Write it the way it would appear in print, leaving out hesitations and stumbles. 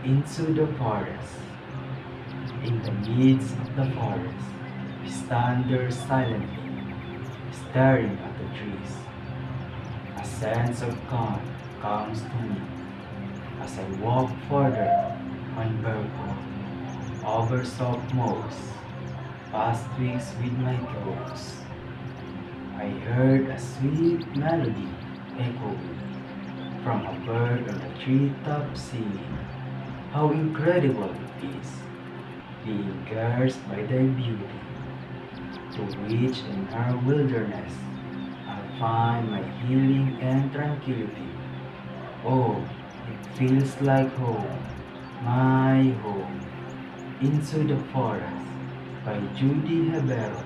into the forest. In the midst of the forest, we stand there silently, staring at the trees. A sense of calm comes to me as I walk further on barefoot, over soft moss, past twigs with my toes. I heard a sweet melody echoing from a bird on a treetop singing. How incredible it is, being cursed by their beauty, to which in our wilderness I'll find my healing and tranquility. Oh, it feels like home, my home. Into the Forest by Judy Hebero.